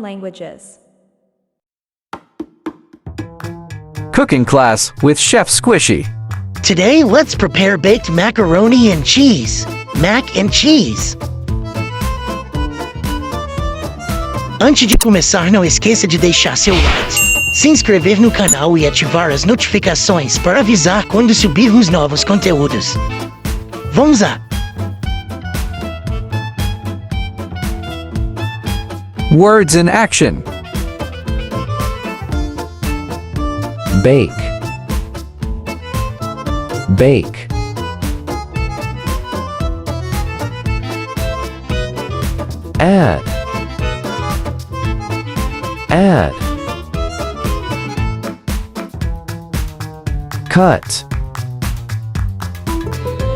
languages. Cooking class with Chef Squishy. Today, let's prepare baked macaroni and cheese. Mac and cheese. Antes de começar, não esqueça de deixar seu like, se inscrever no canal e ativar as notificações para avisar quando subirmos novos conteúdos. Vamos lá! Words in action. Bake. Bake. Add. Add. Cut.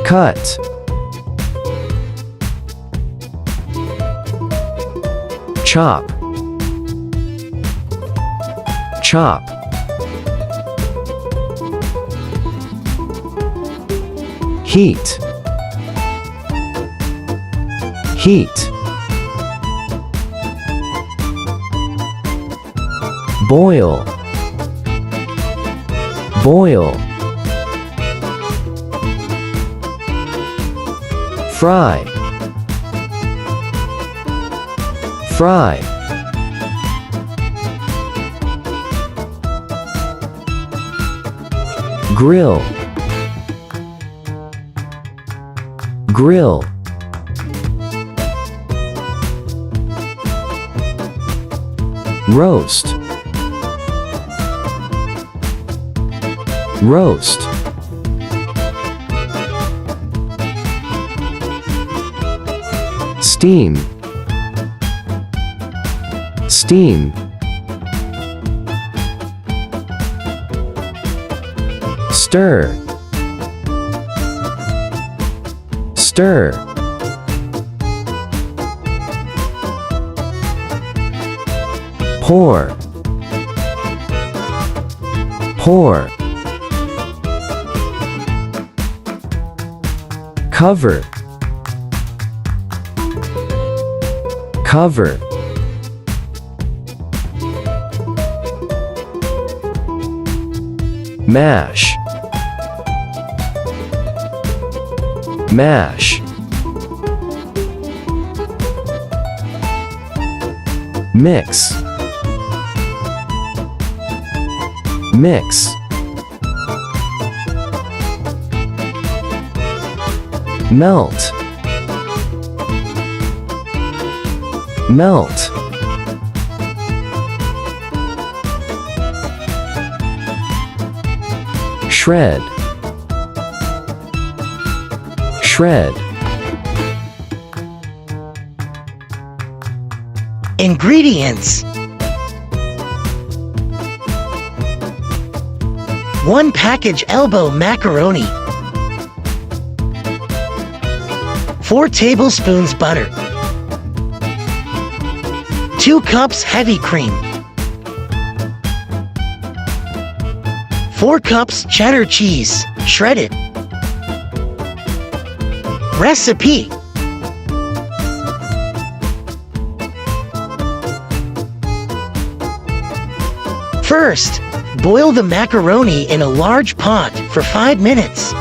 Cut. Chop. Chop. Heat. Heat. Boil. Boil. Fry. Fry. Grill. Grill. Roast. Roast. Steam. Steam. Stir. Stir. Pour. Pour. Cover. Cover. Mash. Mash. Mix. Mix. Melt. Melt. Shred. Shred. Ingredients: 1 package elbow macaroni, 4 tablespoons butter, 2 cups heavy cream, 4 cups cheddar cheese, shredded. Recipe: first, boil the macaroni in a large pot for 5 minutes.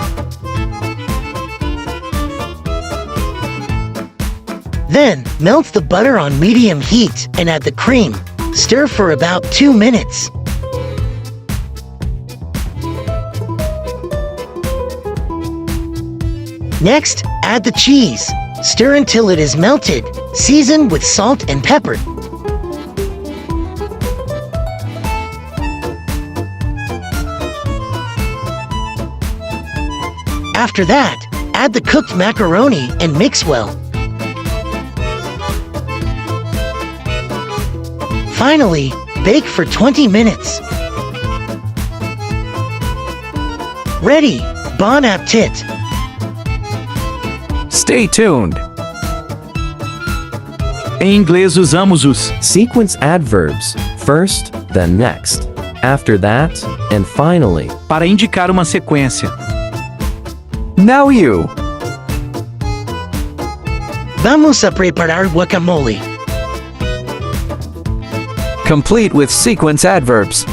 Then, melt the butter on medium heat and add the cream. Stir for about 2 minutes. Next, add the cheese. Stir until it is melted. Season with salt and pepper. After that, add the cooked macaroni and mix well. Finally, bake for 20 minutes. Ready! Bon appetit! Stay tuned. Em inglês usamos os Sequence adverbs. First, then next. After that, and finally. para indicar uma sequência. Now you. Vamos a preparar guacamole. Complete with sequence adverbs.